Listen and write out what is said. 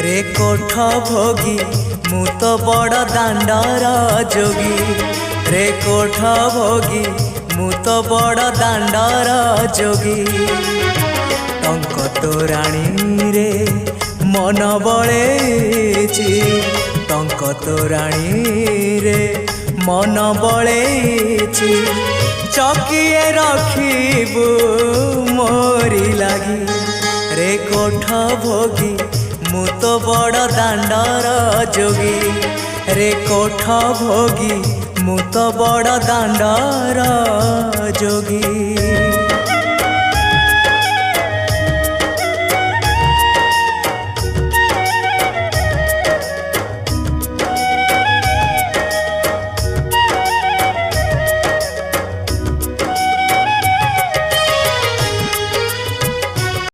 रे कोठ भोगी मु तो बड़ दांडर जोगी रे कोठ भोगी मु तो बड़ दांडर जोगी टंक तोराणी रे मन बळेची टंक तोराणी रे मन बळेची चकिए रखिबू मोरी लागी रे कोठ भोगी मु तो बड़ दांडर जोगी रे कोठ भोगी मु तो बड़ दांडर जोगी।